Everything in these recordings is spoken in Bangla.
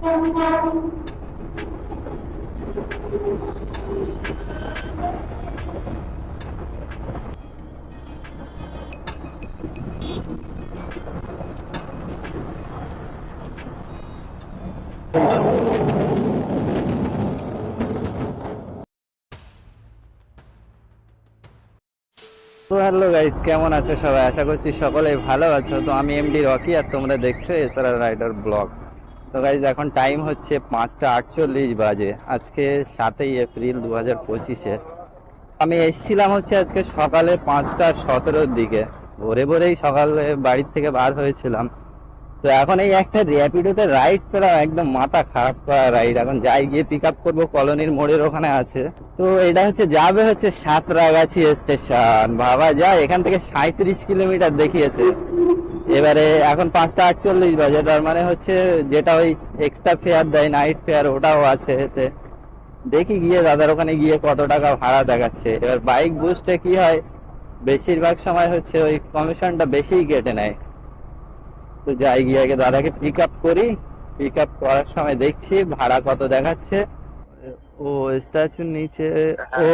তো হ্যালো গাইস, কেমন আছো সবাই? আশা করছি সকলেই ভালো আছো। তো আমি এমডি রকি, আর তোমরা দেখছো এসআর রাইডার ব্লগ। তো গাইস, এখন টাইম হচ্ছে 5টা 48 বাজে। আজকে 7 এপ্রিল 2025-এ আমি এসেছিলাম হচ্ছে আজকে সকালে 5টা 17-র দিকে। ভোরে ভোরেই সকালে বাড়ির থেকে বার হয়েছিলাম। তো এখন এই একটা র্যাপিডোতে রাইড পেলাম, একদম মাথা খারাপ করা রাইড। এখন যাই গিয়ে পিক আপ করবো, কলোনির মোড়ের ওখানে আছে। তো এটা হচ্ছে যাবে হচ্ছে সাঁতরাগাছি স্টেশন। ভাবা যায়, এখান থেকে 37 কিলোমিটার দেখিয়েছে। এবারে এখন 5টা 48 বাজে, তার মানে হচ্ছে যেটা ওই এক্সট্রা ফেয়ার দেয়, নাইট ফেয়ার, ওটাও আছে এতে। দেখি গিয়ে দাদার ওখানে গিয়ে কত টাকা ভাড়া দেখাচ্ছে। এবার বাইক বুস্টে কি হয়, বেশিরভাগ সময় হচ্ছে ওই কমিশনটা বেশিই কেটে নেয়। তো যাই গিয়ে আগে দাদাকে পিক আপ করি। পিক আপ করার সময় দেখছি ভাড়া কত দেখাচ্ছে। ও, স্ট্যাচুর নিচে। ও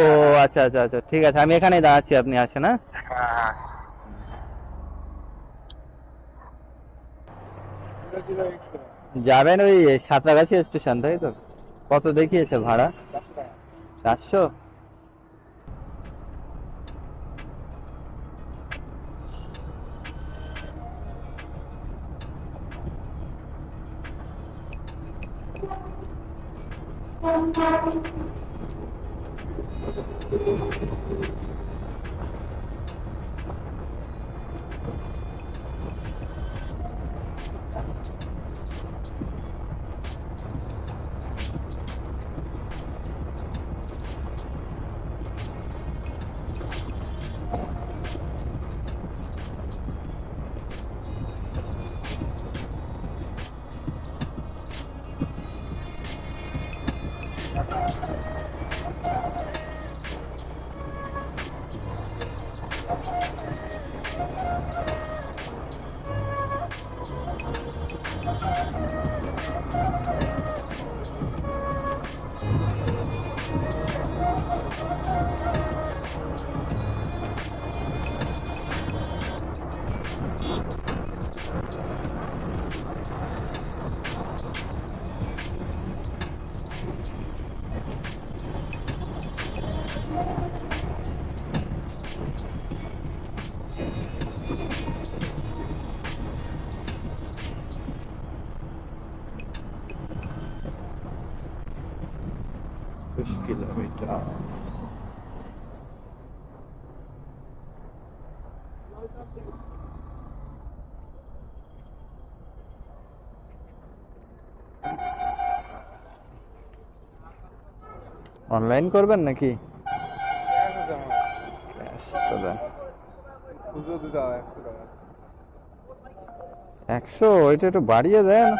আচ্ছা আচ্ছা আচ্ছা, ঠিক আছে, আমি এখানেই দাঁড়াচ্ছি, আপনি আসেন। হ্যাঁ, যাবেন ওই সাঁতরাগাছি স্টেশন, তাই তো? কত দেখিয়েছে ভাড়া? 400। কিলোমিটার। অনলাইন করবেন নাকি? ক্যাশ তো দেন। 100, ওইটা একটু বাড়িয়ে দেন।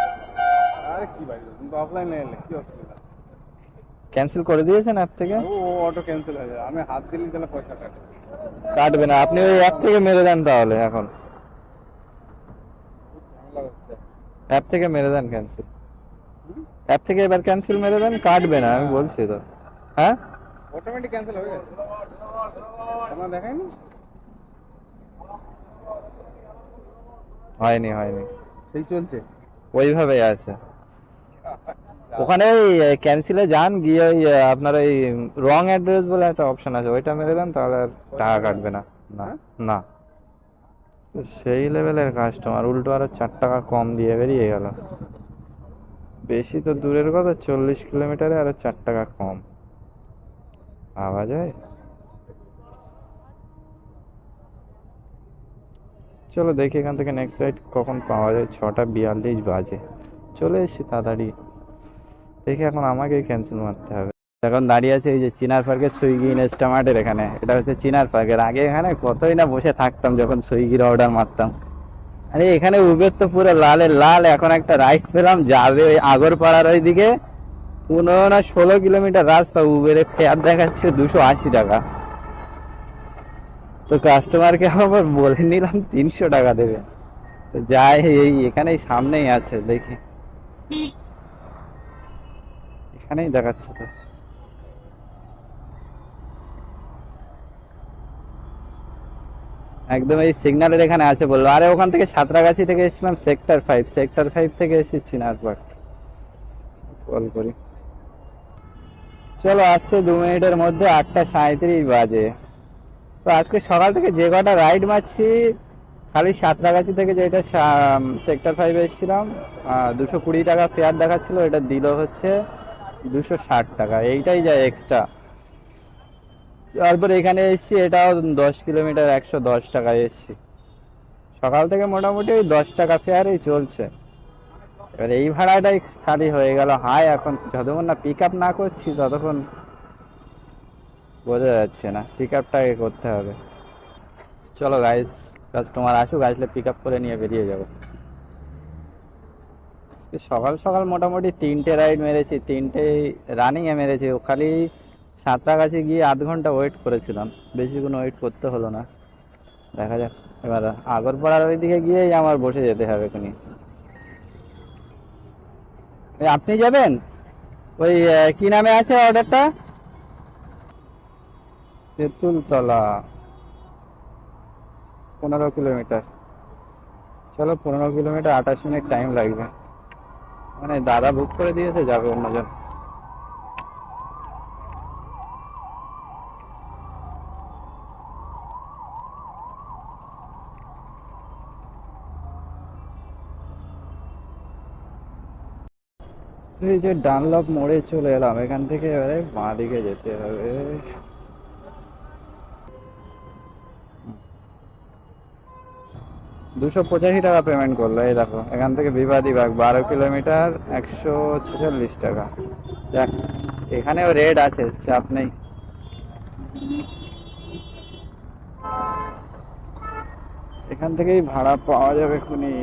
আরে কি বাড়ি, কিন্তু অফলাইনে এলে কি অসুবিধা? ক্যান্সেল করে দিয়েছেন অ্যাপ থেকে? ও অটো ক্যান্সেল হয়ে যায়, আমি হাত দিলেই তাহলে পয়সা কাটে। কাটবে না, আপনি ওই অ্যাপ থেকে মেরে দেন তাহলে। এখন খুব ঝামেলা হচ্ছে। অ্যাপ থেকে মেরে দেন ক্যান্সেল। অ্যাপ থেকে এবার ক্যান্সেল মেরে দেন, কাটবে না, আমি বলছি তো। হ্যাঁ, অটোমেটিক ক্যান্সেল হয়ে গেছে, তোমার দেখায়নি? হয়নি হয়নি, সেই চলছে ওইভাবেই আছে। ওখানে ওই ক্যান্সেলে যান, গিয়ে ওই আপনার ওই রং অ্যাড্রেস বলে একটা অপশন আছে, ওইটা মেরে দেন, তাহলে আর টাকা কাটবে না। না না, তো সেই লেভেলের কাস্টমার, উল্টো আরো 4 টাকা কম দিয়ে বেরিয়ে গেল। বেশি তো দূরের কথা, 40 কিলোমিটারে আরো 4 টাকা কম পাওয়া যায়। চলো দেখি এখান থেকে নেক্সট রাইড কখন পাওয়া যায়। 6টা 42 বাজে, চলে এসেছি তাড়াতাড়ি। দেখি এখন আমাকেই ক্যান্সেল মারতে হবে। এখন দাঁড়িয়ে আছে এই যে চিনার পার্কের সুইগি ইনস্টামার্টের এখানে। এটা হচ্ছে চিনার পার্কের। আগে এখানে কতই না বসে থাকতাম যখন সুইগির অর্ডার মারতাম। আরে এখানে উবের তো পুরো লালের লাল। এখন একটা রাইড পেলাম, যাবে ওই আগরপাড়ার ওইদিকে। 15 না 16 কিলোমিটার রাস্তা, উবেরে ফেয়ার দেখাচ্ছে 280 টাকা। তো কাস্টমারকে আবার বলে নিলাম 300 টাকা দেবে। তো যাই, এই এখানেই সামনেই আছে, দেখি। এখানেই দেখাচ্ছে তো। একদম এই সিগন্যালের এখানে আছে বললো। আরে ওখান থেকে সাঁতরাগাছি থেকে এসেছিলাম সেক্টর 5 থেকে এসেছি নাটবাগ। কল করি। চলো, আসছে 2 মিনিটের মধ্যে, 8টা 37 বাজে। তো আজকে সকাল থেকে যে কটা রাইড মারছি, খালি সাঁতরাগাছি থেকে যেটা সেক্টর 5 এসেছিলাম, 220 টাকা ফেয়ার দেখাচ্ছিল, এটা দিল হচ্ছে 260 টাকা, এইটাই যায় এক্সট্রা। তারপর এখানে এসেছি, এটাও 10 কিলোমিটার 110 টাকায় এসেছি। সকাল থেকে মোটামুটি ওই 10 টাকা ফেয়ারই চলছে। এবার এই ভাড়াটাই খালি হয়ে গেল হাই। এখন যতক্ষণ না পিক আপ না করছি ততক্ষণ বোঝা যাচ্ছে না, পিক আপটাকে করতে হবে। চলো গাইস, কাস্টমার আসুক, আসলে পিক আপ করে নিয়ে বেরিয়ে যাবো। সকাল সকাল মোটামুটি 3টে রাইড মেরেছি, 3টেই রানিং এ মেরেছি। ও খালি সাঁতরাগাছি গিয়ে আধ ঘন্টা ওয়েট করেছিলাম, বেশিক্ষণ ওয়েট করতে হলো না। দেখা যাক, এবার আগরপাড়ার ওইদিকে গিয়েই আমার বসে যেতে হবে এখনই। আপনি যাবেন ওই কি নামে আছে অর্ডারটা? তেঁতুলতলা, 15 কিলোমিটার। চলো, 15 কিলোমিটার 28 মিনিট টাইম লাগবে। মানে দাদা বুক করে দিয়েছে, যাবে অন্যজন। তো এই যে ডানলপ মোড়ে চলে এলাম, এখান থেকে এবারে বাঁ দিকে যেতে হবে। 285 টাকা পেমেন্ট করলো, এই দেখো এখান থেকে বিবাদীবাগ 12 কিলোমিটার 146 টাকা। যাক, এখানেও রেড আছে, চাপ নেই। এখান থেকেই ভাড়া পাওয়া যাবে এখনই।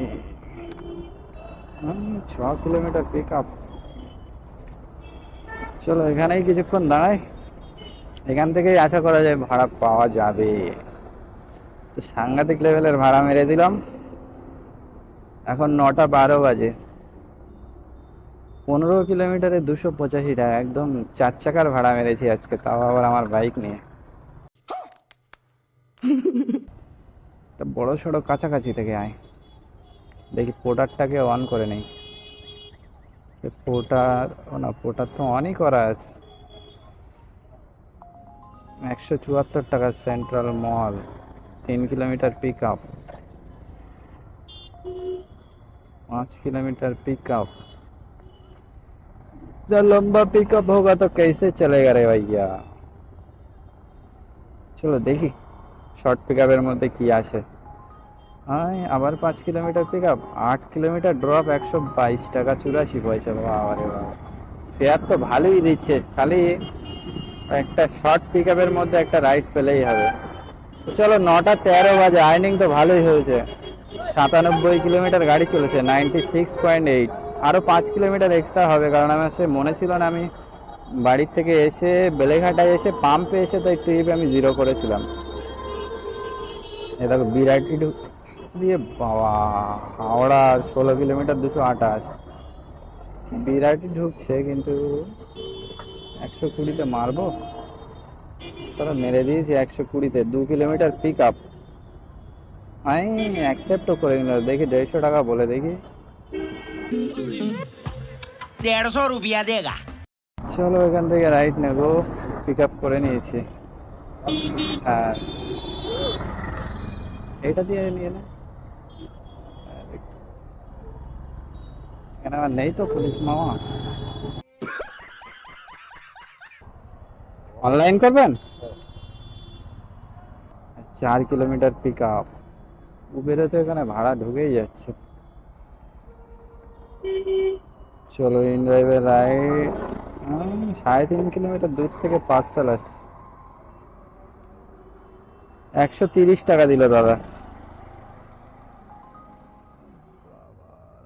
6 কিলোমিটার পিক আপ। চলো, এখানেই কিছুক্ষণ দাঁড়াই, এখান থেকেই আশা করা যায় ভাড়া পাওয়া যাবে। তো সাংঘাতিক লেভেলের ভাড়া মেরে দিলাম। এখন 9টা 12 বাজে। 15 কিলোমিটারে 285 টাকা, একদম 4 চাকার ভাড়া মেরেছি আজকে, তাও আবার আমার বাইক নিয়ে। একটা বড় সড়ো কাছাকাছি থেকে আয়, দেখি পোর্টারটাকে অন করে নেই। পোর্টার, ও না, পোর্টার তো অনই করা আছে। 174 টাকা central mall, 3 kilometre pick up, 5 kilometre pickup. जब लंबा पिकअप होगा तो कैसे चलेगा रे भैया। চলো দেখি শর্ট পিকআপের মধ্যে কি আসে। হ্যাঁ, আবার 5 কিলোমিটার পিকআপ, 8 কিলোমিটার ড্রপ, 122 টাকা 84 পয়সা। বাবা রে বাবা, ফেয়ার তো ভালোই দিচ্ছে, খালি একটা শর্ট পিকআপের মধ্যে একটা রাইড পেলেই হবে। তো চলো, 9টা 13 বাজে, আর্নিং তো ভালোই হয়েছে। 97 কিলোমিটার গাড়ি চলেছে, 96.8। আরো 5 কিলোমিটার এক্সট্রা হবে, কারণ আমার সে মনে ছিল না, আমি বাড়ির থেকে এসে বেলেঘাটায় এসে পাম্পে এসে তো ট্রিপ আমি 0 করেছিলাম। এ দেখো বিরাটি দিয়ে বাবা, হাওড়া 16 কিলোমিটার 228। বিরাটি ঢুকছে কিন্তু 120-তে মারবো। তারা মেরে দিয়েছি 120-তে, 2 কিলোমিটার পিক আপ। আমি অ্যাকসেপ্টও করে নিল, দেখি 150 টাকা বলে দেখি। 150 रुपया देगा। চলো, এখান থেকে রাইট নেবো, পিক আপ করে নিয়েছি। হ্যাঁ, এটা দিয়ে নিয়ে নে। এখানে আমার নেই তো পুলিশ মামা। অনলাইন করবেন? 4 কিলোমিটার পিক আপ। উবেরে তো এখানে ভাড়া ঢুকেই যাচ্ছে। চলো, ইন ড্রাইভে রাইড। 3.5 কিলোমিটার দূর থেকে পার্সেল আছে, 130 টাকা দিল দাদা।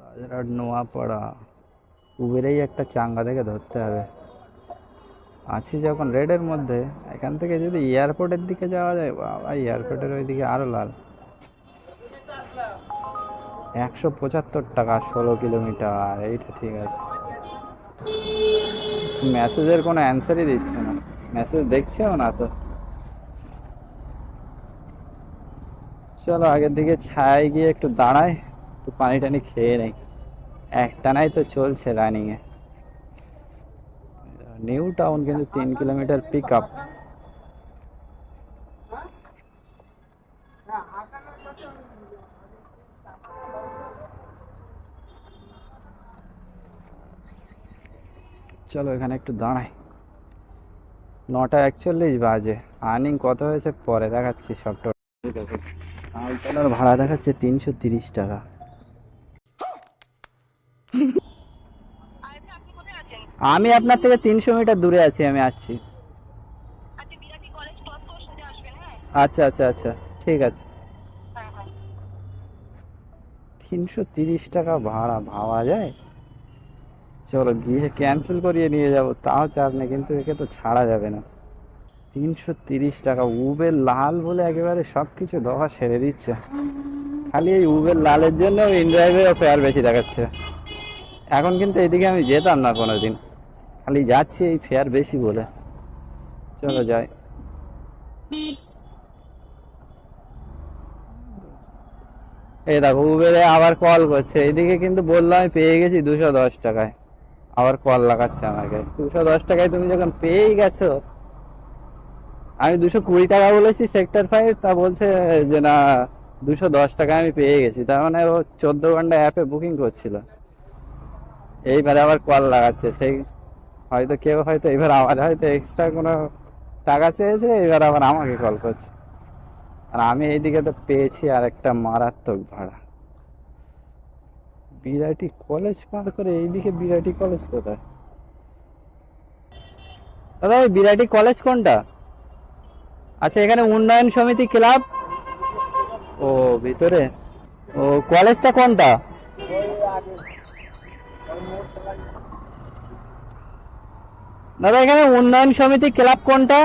রাজারহাট নোয়াপাড়া, উবেরেই একটা চাঙ্গা থেকে ধরতে হবে। আছি যখন রেডের মধ্যে, এখান থেকে যদি এয়ারপোর্টের দিকে যাওয়া যায়, বাবা এয়ারপোর্টের ওইদিকে আরো লাল। 175 টাকা 16 কিলোমিটার, এইটা ঠিক আছে। মেসেজের কোনো অ্যান্সারই দিচ্ছে না, মেসেজ দেখছেও না তো। চলো আগের দিকে ছায় গিয়ে একটু দাঁড়াই, একটু পানি টানি খেয়ে নেই। একটানাই তো চলছে রানিং এ। নিউ টাউন কিন্তু 3 কিলোমিটার পিক আপ। চলো এখানে একটু দাঁড়াই। 9টা 41 বাজে। আর্নিং কত হয়েছে পরে দেখাচ্ছি সব টোটাল। আলতলার ভাড়া দেখাচ্ছে 330 টাকা। আমি আপনার থেকে 300 মিটার দূরে আছি, আমি আসছি। আচ্ছা আচ্ছা আচ্ছা, ঠিক আছে। 330 টাকা ভাড়া ভাবা যায়? চলো গিয়ে ক্যান্সেল করিয়ে নিয়ে যাব, তাও চাপ নেই, কিন্তু একে তো ছাড়া যাবে না। 330 টাকা উবের লাল বলে একেবারে সবকিছু দফা সেরে দিচ্ছে। খালি এই উবের লালের জন্য ইনড্রাইভেরও ফেয়ার বেশি দেখাচ্ছে। এখন কিন্তু এদিকে আমি যেতাম না কোনোদিন, খালি যাচ্ছি এই ফেয়ার বেশি বলে। চলো যাই। এই দেখো উবেরে আবার কল করছে, এইদিকে কিন্তু বললাম আমি পেয়ে গেছি 210 টাকায়, আবার কল লাগাচ্ছে আমাকে। 210 টাকায় তুমি যখন পেয়েই গেছো, আমি 220 টাকা বলেছি সেক্টর 5, তা বলছে যে না 210 টাকায় আমি পেয়ে গেছি। তার মানে ও 14 ঘন্টা অ্যাপে বুকিং করছিল, এইবারে আবার কল লাগাচ্ছে। সেই হয়তো কেউ হয়তো এবার আমার হয়তো এক্সট্রা কোনো টাকা চেয়েছে, এবার আবার আমাকে কল করছে। আর আমি এইদিকে তো পেয়েছি আর একটা মারাত্মক ভাড়া। বিরাটি কলেজ পার করে এইদিকে, বিরাটি কলেজ কোথায় দাদা? ওই বিরাটি কলেজ কোনটা? আচ্ছা এখানে উন্নয়ন সমিতি ক্লাব। ও ভিতরে। ও কলেজটা কোনটা? দাদা এখানে উন্নয়ন সমিতি ক্লাব কোনটা?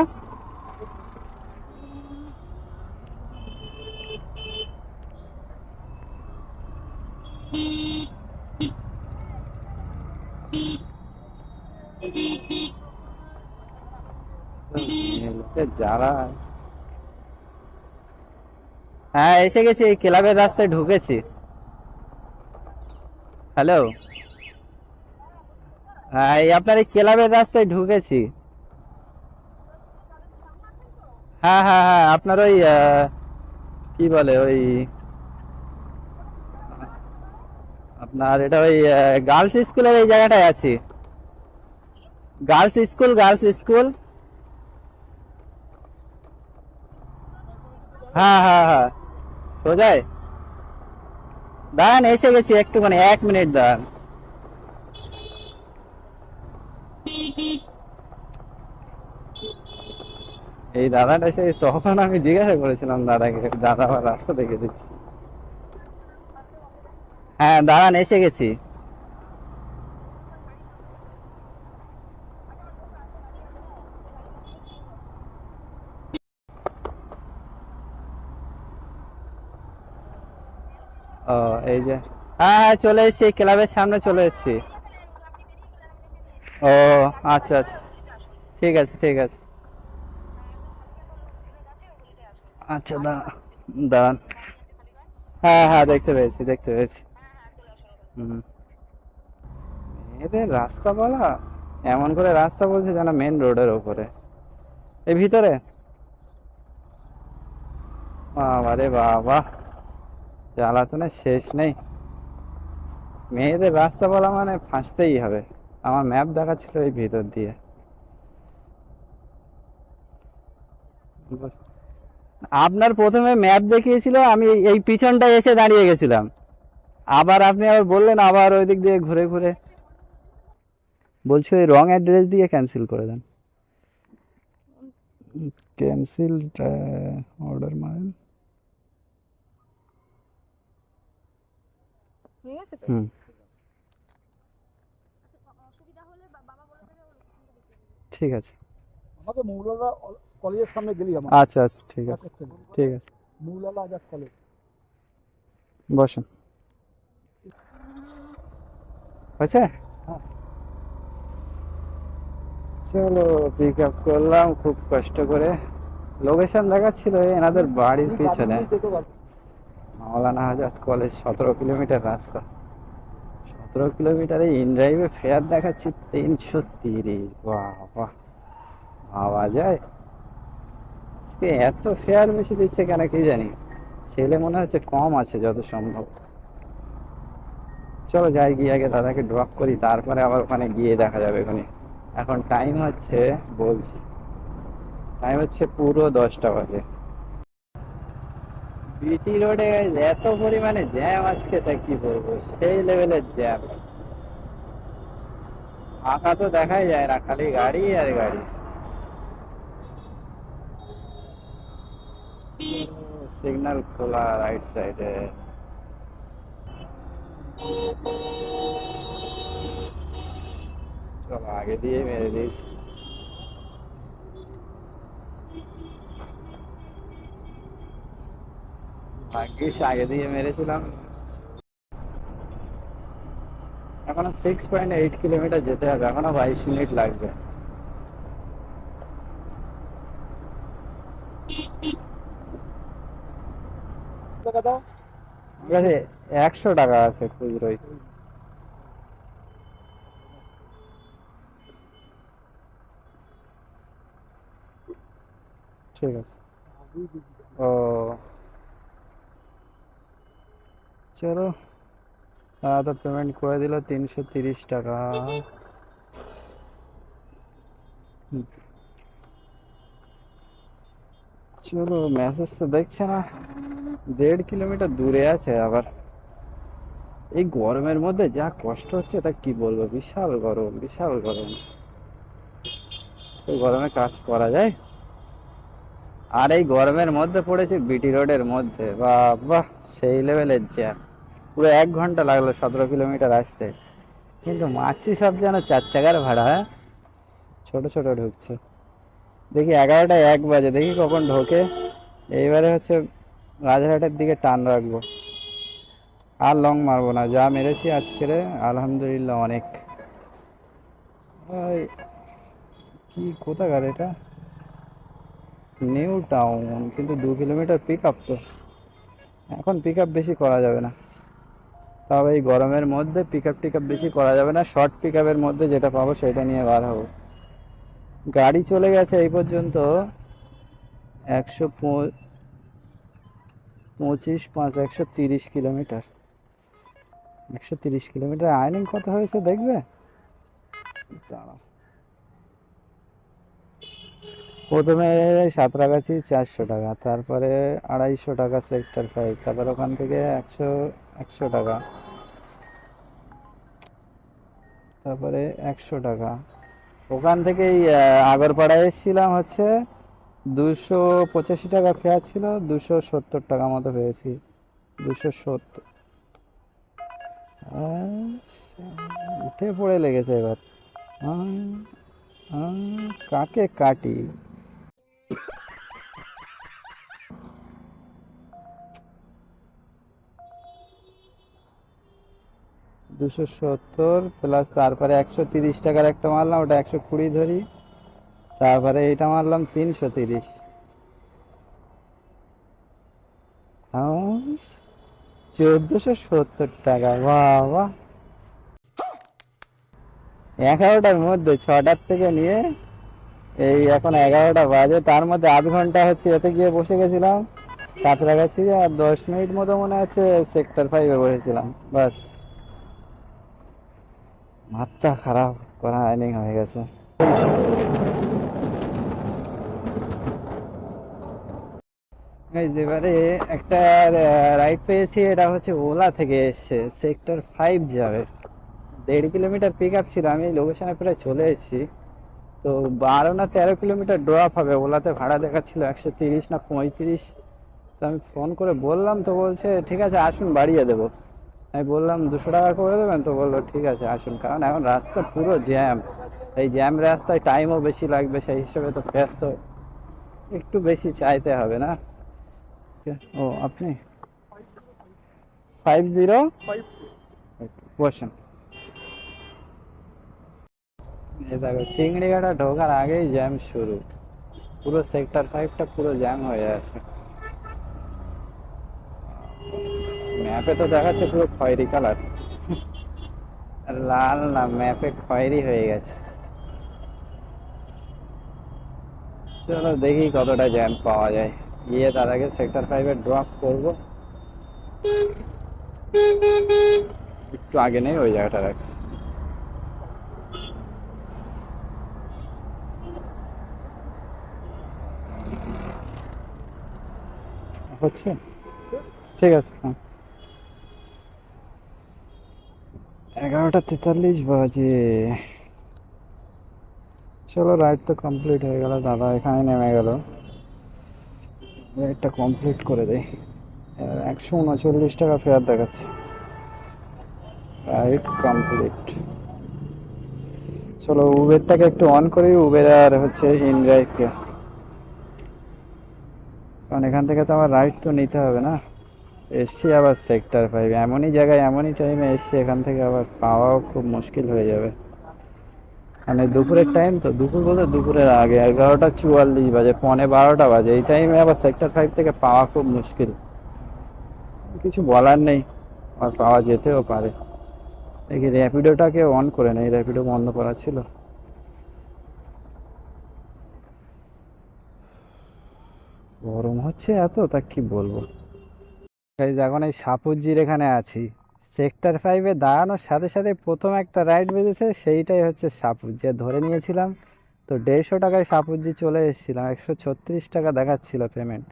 যারা, হ্যাঁ এসে গেছি, এই ক্লাবের রাস্তায় ঢুকেছি। হ্যালো, হ্যাঁ এই আপনার এই ক্লাবের রাস্তায় ঢুকেছি। হ্যাঁ হ্যাঁ হ্যাঁ, আপনার ওই কি বলে ওই, আপনার এটা ওই গার্লস স্কুলের এই জায়গাটায় আছি। Girls school, girls school. হ্যাঁ হ্যাঁ হ্যাঁ, সোজাই। দাঁড়ান এসে গেছি, একটুখানি 1 মিনিট দাঁড়ান। এই দাদাটা সেই তখন আমি জিজ্ঞাসা করেছিলাম দাদাকে, দাদা আমার রাস্তা দেখে দিচ্ছি। হ্যাঁ দাঁড়ান এসে গেছি। ও এই যে, হ্যাঁ হ্যাঁ চলে এসেছি, ক্লাবের সামনে চলে এসেছি। ও আচ্ছা আচ্ছা, ঠিক আছে ঠিক আছে। আচ্ছা দাঁড়ান। হ্যাঁ হ্যাঁ দেখতে পেয়েছি দেখতে পেয়েছি। হুম, এদের রাস্তা বলা, এমন করে রাস্তা বলছে যেন মেন রোডের ওপরে, এই ভিতরে। বাবা রে বাবা, জ্বালাতনের শেষ নেই। মেয়েদের রাস্তা বলা মানে ফাঁসতেই হবে। আমার ম্যাপ দেখাচ্ছিল এই ভিতর দিয়ে। আপনার প্রথমে ম্যাপ দেখিয়েছিল, আমি এই পিছনটায় এসে দাঁড়িয়ে গেছিলাম, আবার আপনি আবার বললেন আবার ওই দিক দিয়ে ঘুরে ঘুরে। বলছি ওই রং অ্যাড্রেস দিয়ে ক্যান্সেল করে দেন। ক্যান্সেল অর্ডার মারেন। হুম, ঠিক আছে। আমাকে মৌলানা কলেজের সামনে গেলি আমার। আচ্ছা আচ্ছা ঠিক আছে ঠিক আছে, মৌলানা আজাদ কলেজ। বসেন। হয়েছে? হ্যাঁ। চলো পিক আপ করলাম খুব কষ্ট করে। লোকেশন দেখাচ্ছিল এনাদের বাড়ির পিছনে, মাওলানা আজাদ কলেজ, 17 কিলোমিটার রাস্তা। 17 কিলোমিটারে ইন ড্রাইভে ফেয়ার দেখাচ্ছি 330। বাবা, ভাবা যায় আজকে এত ফেয়ার বেশি দিচ্ছে কেন কি জানি। ছেলে মনে হচ্ছে কম আছে যত সম্ভব। চলো যাই, গিয়ে আগে দাদাকে ড্রপ করি, তারপরে আবার ওখানে গিয়ে দেখা যাবে ওখানে। এখন টাইম হচ্ছে, বলছি টাইম হচ্ছে পুরো 10টা বাজে। বিটি রোডে এত পরিমাণে জ্যাম আজকে, তা কি বলবো, সেই লেভেলের জ্যাম। ফাঁকা তো দেখাই যায় না, খালি গাড়ি আর গাড়ি। সিগন্যাল খোলা রাইট সাইডে। চলো আগে দিয়ে মেরে দিয়েছি। ভাগ্যিস আগে দিয়ে মেরেছিলাম। এখনো 6.8 কিলোমিটার যেতে হবে, এখনো 22 মিনিট লাগবে। টাকা দাও। ঠিক আছে, 100 টাকা আছে খুচরোই। ঠিক আছে। ও চলো, তো পেমেন্ট করে দিল 330 টাকা। হুম, চলো, মেসেজ তো দেখছে না, 1.5 কিলোমিটার দূরে আছে আবার। এই গরমের মধ্যে যা কষ্ট হচ্ছে তা কি বলবো, বিশাল গরম বিশাল গরম। এই গরমে কাজ করা যায়? আর এই গরমের মধ্যে পড়েছে বিটি রোডের মধ্যে, বাহ, সেই লেভেলের জ্যাম। পুরো 1 ঘন্টা লাগলো 17 কিলোমিটার আসতে। কিন্তু মাছি সব যেন 4 চাকার ভাড়া, হ্যাঁ? ছোট ছোট ঢুকছে। দেখি 11টা 1 বাজে, দেখি কখন ঢোকে। এইবারে হচ্ছে রাজারহাটের দিকে টান রাখবো, আর লং মারবো না, যা মেরেছি আজকের আলহামদুলিল্লাহ অনেক। ওই কি কোথাকার এটা, নিউ টাউন, কিন্তু 2 কিলোমিটার পিক আপ তো। এখন পিক আপ বেশি করা যাবে না, তবে এই গরমের মধ্যে পিক আপ টিক আপ বেশি করা যাবে না। শর্ট পিক আপের মধ্যে যেটা পাবো সেটা নিয়ে বার হবো। গাড়ি চলে গেছে এই পর্যন্ত 125, 5, 130 কিলোমিটার। 130 কিলোমিটার আর্নিং কত হয়েছে দেখবে? দাঁড়াও। প্রথমে সাঁতরাগাছি 400 টাকা, তারপরে 250 টাকা সেক্টর 5, তারপর ওখান থেকে 100 টাকা, তারপরে 100 টাকা। ওখান থেকেই আগরপাড়ায় এসেছিলাম হচ্ছে 285 টাকা ফেয়ার ছিল, 270 টাকা মতো পেয়েছি। 270। উঠে পড়ে লেগেছে এবার। আহ, কাকে কাটি। 270 প্লাস তারপরে 130 টাকার একটা মারলাম, ওটা 120 ধরি, তারপরে এটা মারলাম 330। 1470 টাকা, বাবা। 11টার মধ্যে, 6টার থেকে নিয়ে এই এখন 11টা বাজে, তার মধ্যে আধ ঘন্টা হচ্ছে এতে গিয়ে বসে গেছিলাম সাঁতরাগাছি, আর 10 মিনিট মতো মনে আছে সেক্টর 5-এ বসেছিলাম, বাস। মাথা খারাপ করা আর্নিং হয়ে গেছে। এবারে একটা রাইড পেয়েছি, এটা হচ্ছে ওলা থেকে এসছে, সেক্টর 5 যাবে। 1.5 কিলোমিটার পিক আপ ছিল, আমি লোকেশনে প্রায় চলে এসেছি। তো 12 না 13 কিলোমিটার ড্রপ হবে। ওলাতে ভাড়া দেখাচ্ছিল 130 না 35। তো আমি ফোন করে বললাম, তো বলছে ঠিক আছে আসুন বাড়িয়ে দেবো। আমি বললাম 200 টাকা করে দেবেন, তো বললো ঠিক আছে আসুন, কারণ এখন রাস্তা পুরো জ্যাম। এই জ্যাম রাস্তায় টাইমও বেশি লাগবে, সেই হিসেবে তো ফের তো একটু বেশি চাইতে হবে না? ও আপনি 50 বসেন। এই দেখো চিংড়িঘাটা ঢোকার আগেই জ্যাম শুরু, পুরো সেক্টর 5টা পুরো জ্যাম হয়ে আছে। ম্যাপে তো দেখাচ্ছে পুরো খয়েরি কালার, লাল না, ম্যাপে খয়েরি হয়ে গেছে। চলো দেখি কতটা জ্যাম পাওয়া যায়, গিয়ে তার আগে সেক্টর 5-এ ড্রপ করবো। একটু আগে নেই ওই জায়গাটা রাখছি। হচ্ছে, ঠিক আছে। হ্যাঁ, 11:43 বাজে। চলো রাইড তো কমপ্লিট হয়ে গেল, দাদা এখানে নেমে গেল, রাইডটা কমপ্লিট করে দেই। 139 টাকা ফেয়ার দেখাচ্ছে, রাইড কমপ্লিট। চলো উবেরটাকে একটু অন করি, উবের আর হচ্ছে ইনড্রাইভকে, কারণ এখান থেকে তো আমার রাইড তো নিতে হবে না। এসছি আবার সেক্টর 5, এমনই জায়গায় এমনই টাইমে এসছি, এখান থেকে আবার পাওয়াও খুব মুশকিল হয়ে যাবে। মানে দুপুরের টাইম তো, দুপুর বলতে দুপুরের আগে, 11:44 বাজে, 11:45 বাজে, এই টাইমে আবার সেক্টর 5 থেকে পাওয়া খুব মুশকিল। কিছু বলার নেই, আর পাওয়া যেতেও পারে। দেখি র্যাপিডোটাকে অন করে নেই, র্যাপিডো বন্ধ করা ছিল। গরম হচ্ছে এত, তা কি বলবো। গাইজ এখন এই সাপুজির এখানে আছি, সেক্টর 5-এ দাঁড়ানোর সাথে সাথে প্রথম একটা রাইড বেজেছে, সেইটাই হচ্ছে সাপুজি। ধরে নিয়েছিলাম তো 150 টাকায় সাপুজি চলে এসেছিলাম, 136 টাকা দেখাচ্ছিল পেমেন্ট।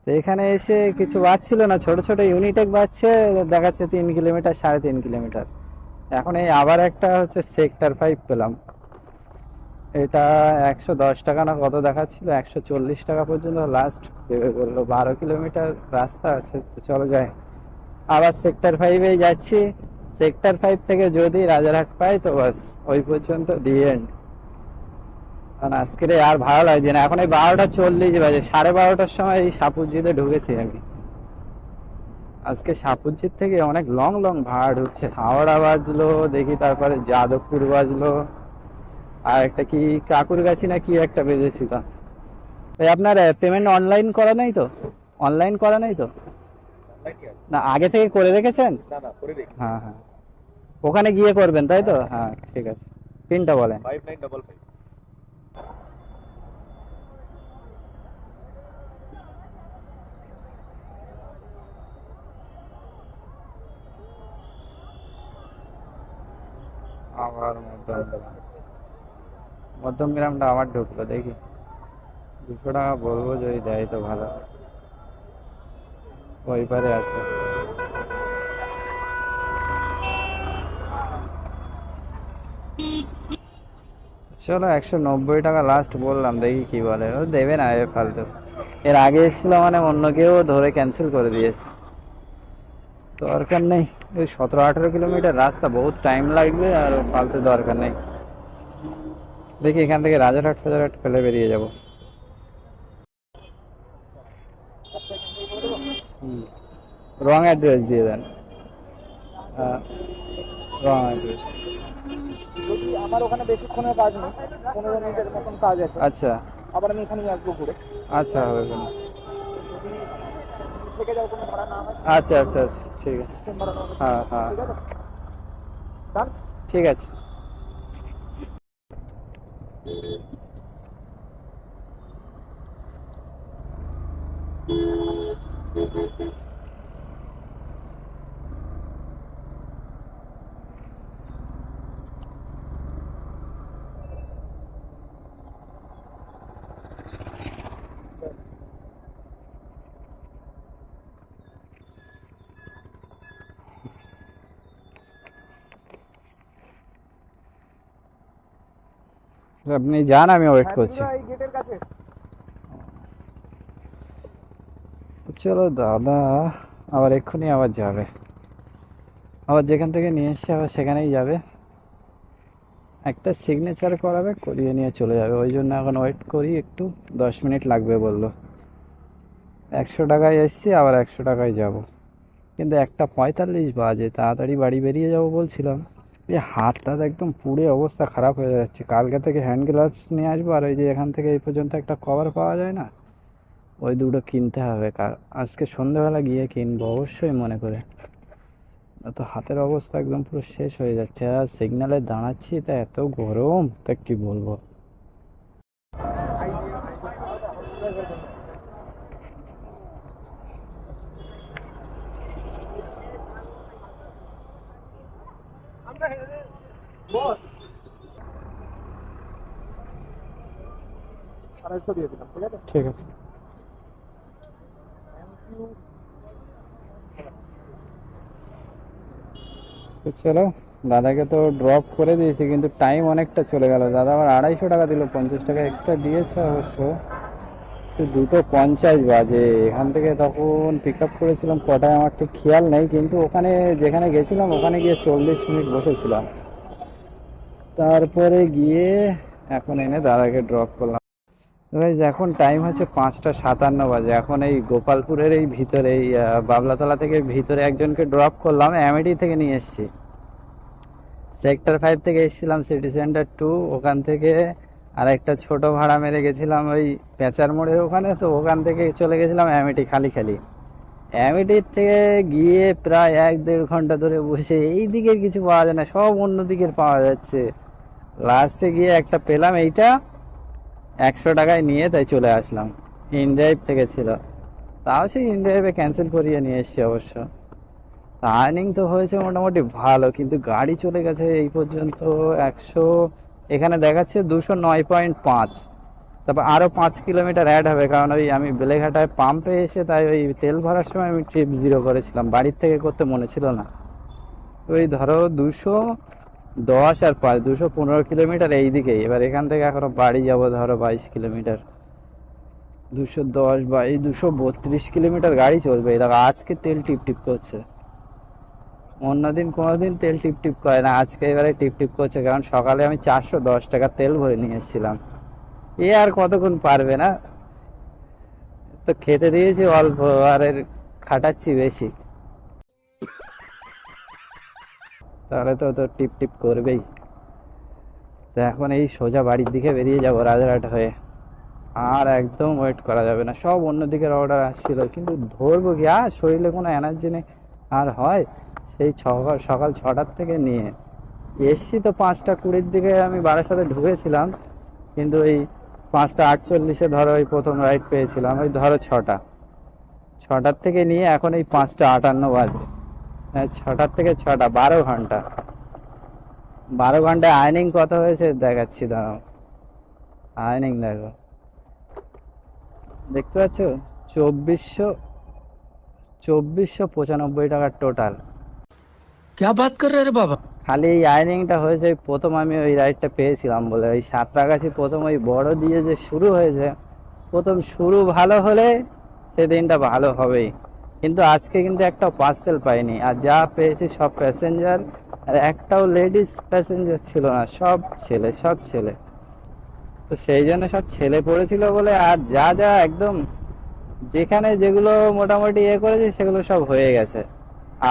তো এখানে এসে কিছু বাজছিল না, ছোট ছোট ইউনিটেক বাজছে, দেখাচ্ছে 3 কিলোমিটার 3.5 কিলোমিটার। এখন এই আবার একটা হচ্ছে সেক্টর 5 পেলাম, এটা 110 টাকা না কত দেখাচ্ছিল, 140 টাকা পর্যন্ত লাস্ট দেবে বললো। 12 কিলোমিটার রাস্তা আছে, তো চলো যাই। আবার সেক্টর 5-এ যাচ্ছি, সেক্টর 5 থেকে যদি রাজারহাট পাই তো বাস ওই পর্যন্ত দি এন্ড। কারণ আজকে আর ভালো লাগছে না, এখন এই 12:40 বাজে, 12:30টার সময় এই সাপুজিতে ঢুকেছি আমি। আজকে সাপুজির থেকে অনেক লং লং ভাড়া ঢুকছে, হাওড়া বাজলো দেখি, তারপরে যাদবপুর বাজলো, আর একটা কি কাকুরগাছি না কি একটা বেজেছিল। এই আপনার পেমেন্ট অনলাইন করা নাই তো? অনলাইন করা নাই তো? না আগে থেকে করে রেখেছেন? না না করে দেখি। হ্যাঁ হ্যাঁ, ওখানে গিয়ে করবেন তাই তো? হ্যাঁ ঠিক আছে, পিনটা বলেন। 5955। আবার মধ্যমগ্রামটা আবার ঢুকলো, দেখি 200 টাকা বলবো, যদি দেয় তো ভালো। ওই পারে আছে। চলো 190 টাকা লাস্ট বললাম, দেখি কি বলে, ও দেবে না এ ফালতু। এর আগে এসেছিল মানে অন্য কেউ ধরে ক্যান্সেল করে দিয়েছে, দরকার নেই। ওই 17-18 কিলোমিটার রাস্তা, বহুত টাইম লাগবে, আর ফালতু দরকার নেই। দেখি এখান থেকে রাজারহাট ফাজারহাট ফেলে বেরিয়ে যাব। রং অ্যাড্রেস দিয়ে দেন, রং অ্যাড্রেস। যদি আমার ওখানে বেশিক্ষণের কাজ নেই, 15 মিনিটের মতন কাজ আছে, আচ্ছা আবার আমি এখানেই আসবো ঘুরে। আচ্ছা, হবে কোনো। যদি থেকে যাও কোনো ভাড়া না হয়, আচ্ছা আচ্ছা আচ্ছা, ঠিক আছে। সেম ভাড়া নেওয়া হবে। হ্যাঁ হ্যাঁ, ঠিক আছে, ডান। ঠিক আছে। আপনি যান, আমি ওয়েট করছি। এই গেটের কাছে। চলো দাদা, আবার এক্ষুনি আবার যাবে, আবার যেখান থেকে নিয়ে এসছে আবার সেখানেই যাবে, একটা সিগনেচার করাবে, করিয়ে নিয়ে চলে যাবে। ওই জন্য এখন ওয়েট করি একটু, 10 মিনিট লাগবে বললো। 100 টাকায় এসছি, আবার 100 টাকায় যাব, কিন্তু 1:45 বাজে, তাড়াতাড়ি বাড়ি বেরিয়ে যাব বলছিলাম, এই হাতটা তো একদম পুড়ে অবস্থা খারাপ হয়ে যাচ্ছে। কালকে থেকে হ্যান্ড গ্লাভস নিয়ে আসবো, আর ওই যে এখান থেকে এই পর্যন্ত একটা কভার পাওয়া যায় না, ওই দুটো কিনতে হবে। আজকে সন্ধ্যাবেলা গিয়ে কিনবো অবশ্যই মনে করে। তো হাতের অবস্থা একদম পুরো শেষ হয়ে যাচ্ছে। আর সিগন্যালে দাঁড়াচ্ছি তা এত গরম, তা কি বলবো। বল 250 দিয়ে দিলাম, ঠিক আছে? ঠিক আছে। Thank you. তো চলো, দাদাকে তো ড্রপ করে দিয়েছি, কিন্তু টাইম অনেকটা চলে গেল। দাদা আমার 250 টাকা দিল, 50 টাকা এক্সট্রা দিয়েছে অবশ্য। তো 2:50 বাজে। এখান থেকে তখন পিক আপ করেছিলাম কটায় আমার ঠিক খেয়াল নেই, কিন্তু ওখানে যেখানে গেছিলাম ওখানে গিয়ে 40 মিনিট বসেছিলাম। তারপরে গিয়ে এখন এনে দাদাকে ড্রপ করলাম। Guys, এখন টাইম হচ্ছে 5:57 বাজে। এখন এই গোপালপুরের এই ভিতরে এই বাবলাতলা থেকে ভিতরে একজনকে ড্রপ করলাম, অ্যামেটি থেকে নিয়ে এসেছি। সেক্টর 5 থেকে এসেছিলাম সিটি সেন্টার 2, ওখান থেকে আর একটা ছোট ভাড়া মেরে গেছিলাম ওই পেঁচার মোড়ের ওখানে। তো ওখান থেকে চলে গেছিলাম অ্যামেটি খালি খালি। অ্যামেটির থেকে গিয়ে প্রায় 1-1.5 ঘন্টা ধরে বসে, এই দিকের কিছু পাওয়া যায় না, সব অন্য দিকের পাওয়া যাচ্ছে। লাস্টে গিয়ে একটা পেলাম, এইটা 100 টাকায় নিয়ে তাই চলে আসলাম। ইনড্রাইভ থেকে ছিল, তাও সেই ইনড্রাইভে ক্যান্সেল করিয়ে নিয়ে এসেছি অবশ্য। আর্নিং তো হয়েছে মোটামুটি ভালো, কিন্তু গাড়ি চলে গেছে এই পর্যন্ত 100, এখানে দেখাচ্ছে 209.5। তারপর আরও 5 কিলোমিটার অ্যাড হবে, কারণ ওই আমি বেলেঘাটায় পাম্পে এসে তাই ওই তেল ভরার সময় আমি ট্রিপ 0 করেছিলাম, বাড়ির থেকে করতে মনে ছিল না। ওই ধরো 210 আর 5, 215 কিলোমিটার এই দিকেই। এবার এখান থেকে এখনো বাড়ি যাব ধরো 22 কিলোমিটার। 210 বা এই 232 কিলোমিটার গাড়ি চলবে। এই দেখো আজকে তেল টিপ টিপ করছে, অন্যদিন কোনোদিন তেল টিপ টিপ করে না, আজকে এবারে টিপ টিপ করছে। কারণ সকালে আমি 410 টাকা তেল ভরে নিয়ে এসেছিলাম। এ আর কতক্ষণ পারবে না, তো খেতে দিয়েছি অল্প, আর এর খাটাচ্ছি বেশি, তাহলে তো তো টিপ টিপ করবেই। তো এখন এই সোজা বাড়ির দিকে বেরিয়ে যাবো রাজারহাট হয়ে। আর একদম ওয়েট করা যাবে না, সব অন্যদিকের অর্ডার আসছিল, কিন্তু ধরবো কি, আর শরীরে কোনো এনার্জি নেই। আর হয় সেই সকাল 6টার থেকে নিয়ে এসছি, তো 5:20 দিকে আমি বারাসাতে ঢুকেছিলাম, কিন্তু ওই 5:48 ধরো ওই প্রথম রাইড পেয়েছিলাম, ওই ধরো 6টার থেকে নিয়ে এখন এই 5:58 বাজে। 6টার থেকে 6টা, 12 ঘন্টা। 12 ঘন্টায় আর্নিং কত হয়েছে দেখাচ্ছি, দাঁড়াও। আর্নিং দেখো, দেখতে পাচ্ছ, 2495 টাকার টোটাল। क्या बात कर रहे रे बाबा। খালি এই আর্নিংটা হয়েছে ওই প্রথম আমি ওই রাইডটা পেয়েছিলাম বলে। ওই সাঁতরাগাছি প্রথম ওই বড় দিয়ে যে শুরু হয়েছে, প্রথম শুরু ভালো হলে সেদিনটা ভালো হবেই। কিন্তু আজকে কিন্তু একটা পার্সেল পাইনি, আর যা পেয়েছি সব প্যাসেঞ্জার, আর একটাও লেডিস প্যাসেঞ্জার ছিল না, সব ছেলে সব ছেলে। তো সেই জন্য সব ছেলে পড়েছিল বলে, আর যা যা একদম যেখানে যেগুলো মোটামুটি করেছে সেগুলো সব হয়ে গেছে।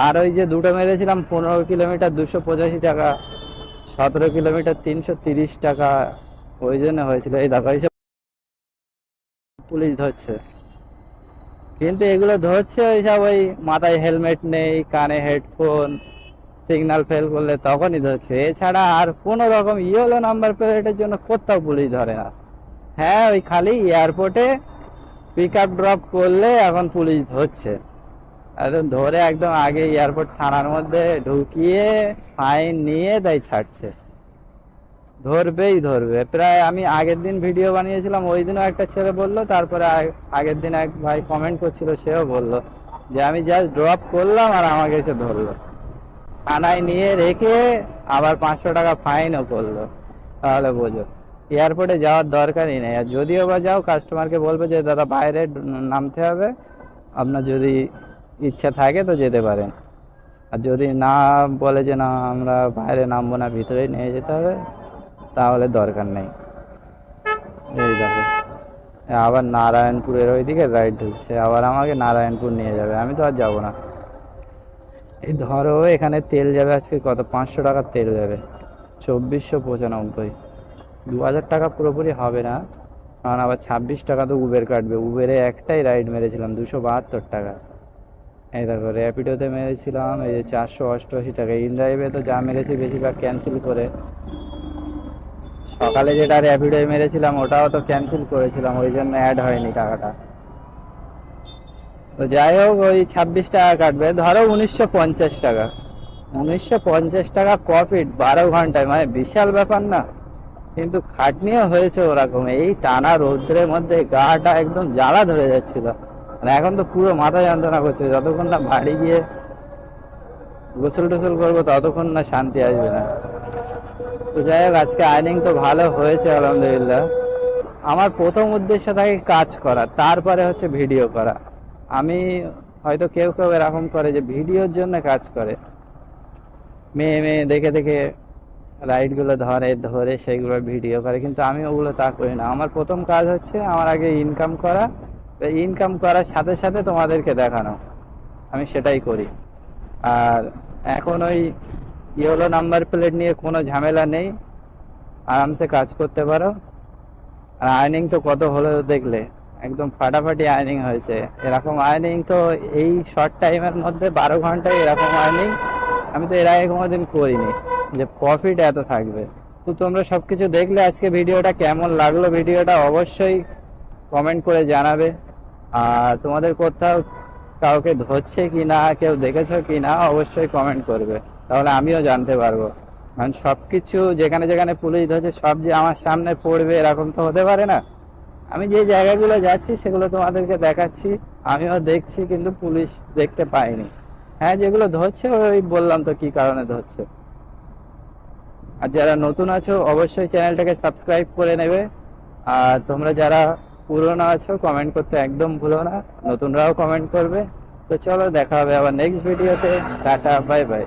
আর ওই যে দুটো মেরেছিলাম 15 কিলোমিটার 285 টাকা, 17 কিলোমিটার 330 টাকা, ওই জন্য হয়েছিল। এই দেখো এইসব পুলিশ ধরছে, কিন্তু এগুলো ধরছে ওইসব ওই মাথায় হেলমেট নেই, কানে হেডফোন, সিগন্যাল ফেল করলে তখনই ধরছে। এছাড়া আর কোনো রকম ইয়েলো নাম্বার প্লেটের জন্য কোথাও পুলিশ ধরে না। হ্যাঁ, ওই খালি এয়ারপোর্টে পিক আপ ড্রপ করলে এখন পুলিশ ধরছে, একদম ধরে একদম আগে এয়ারপোর্ট থানার মধ্যে ঢুকিয়ে ফাইন নিয়ে তাই ছাড়ছে। ধরবেই ধরবে। প্রায় আমি আগের দিন ভিডিও বানিয়েছিলাম, ওই দিনও একটা ছেলে বললো, তারপরে আগের দিন এক ভাই কমেন্ট করছিল, সেও বললো যে আমি জাস্ট ড্রপ করলাম আর আমাকে এসে ধরলো, থানায় নিয়ে রেখে আবার 500 টাকা ফাইনও করলো। তাহলে বোঝো এয়ারপোর্টে যাওয়ার দরকারই নেই। আর যদিও বা যাও, কাস্টমারকে বলবে যে দাদা বাইরে নামতে হবে, আপনার যদি ইচ্ছা থাকে তো যেতে পারেন। আর যদি না বলে যে না আমরা বাইরে নামবো না, ভিতরেই নিয়ে যেতে হবে, তাহলে দরকার নেই। এই দেখো আবার নারায়ণপুরের ওইদিকে রাইড ঢুকছে, আবার আমাকে নারায়ণপুর নিয়ে যাবে, আমি তো আর যাবো না। এই ধরো এখানে তেল যাবে আজকে কত, 500 টাকার তেল যাবে, 2495। 2000 টাকা পুরোপুরি হবে না, কারণ আবার 26 টাকা তো উবের কাটবে। উবেরে একটাই রাইড মেরেছিলাম 272 টাকা। এই দেখো র্যাপিডোতে মেরেছিলাম এই যে 488 টাকা। ইনড্রাইভে তো যা মেরেছি বেশিরভাগ ক্যান্সেল করে। সকালে যেটা র্যাপিডোয় মেরেছিলাম ওটাও তো ক্যান্সেল করেছিলাম, ওই জন্য অ্যাড হয়নি টাকাটা। তো যাই হোক ওই 26 টাকা কাটবে, ধরো 1950 টাকা। 1950 টাকা প্রফিট 12 ঘন্টায়, মানে বিশাল ব্যাপার না? কিন্তু খাটনিও হয়েছে ওরকম, এই টানা রৌদ্রের মধ্যে গাটা একদম জ্বালা ধরে যাচ্ছিল। আর এখন তো পুরো মাথা যন্ত্রণা করছে, যতক্ষণ না বাড়ি গিয়ে গোসল টোসল করবো ততক্ষণ না শান্তি আসবে না। তো যাই হোক আজকে আর্নিং তো ভালো হয়েছে আলহামদুলিল্লাহ। আমার প্রথম উদ্দেশ্য থাকে কাজ করা, তারপরে হচ্ছে ভিডিও করা। আমি হয়তো কেউ কেউ এরকম করে যে ভিডিওর জন্য কাজ করে, মেয়ে মেয়ে দেখে দেখে রাইড গুলো ধরে সেইগুলো ভিডিও করে, কিন্তু আমি ওগুলো তা করি না। আমার প্রথম কাজ হচ্ছে আমার আগে ইনকাম করা, ইনকাম করার সাথে সাথে তোমাদেরকে দেখানো, আমি সেটাই করি। আর এখন ওই ইয়েলো নাম্বার প্লেট নিয়ে কোনো ঝামেলা নেই, আরামসে কাজ করতে পারো। আর আর্নিং তো কত হলো দেখলে, একদম ফাটাফাটি আর্নিং হয়েছে। এরকম আর্নিং তো এই শর্ট টাইমের মধ্যে 12 ঘন্টায় এরকম আর্নিং আমি তো এর আগে কোনোদিন করিনি, যে প্রফিট এত থাকবে। তো তোমরা সবকিছু দেখলে আজকে ভিডিওটা কেমন লাগলো, ভিডিওটা অবশ্যই কমেন্ট করে জানাবে। আর তোমাদের কোথাও কাউকে ধরছে কি না, কেউ দেখেছো কি না, অবশ্যই কমেন্ট করবে, তাহলে আমিও জানতে পারবো। কারণ সবকিছু যেখানে যেখানে পুলিশ ধরছে সব যে আমার সামনে পড়বে এরকম তো হতে পারে না। আমি যে জায়গাগুলো যাচ্ছি সেগুলো তোমাদেরকে দেখাচ্ছি, আমিও দেখছি, কিন্তু পুলিশ দেখতে পাইনি। হ্যাঁ যেগুলো ধরছে ওই বললাম তো কি কারণে ধরছে। আর যারা নতুন আছো অবশ্যই চ্যানেলটাকে সাবস্ক্রাইব করে নেবে। আর তোমরা যারা পুরনো আছো কমেন্ট করতে একদম ভুলো না, নতুনরাও কমেন্ট করবে। তো চলো দেখা হবে আবার নেক্সট ভিডিওতে, টাটা বাই বাই।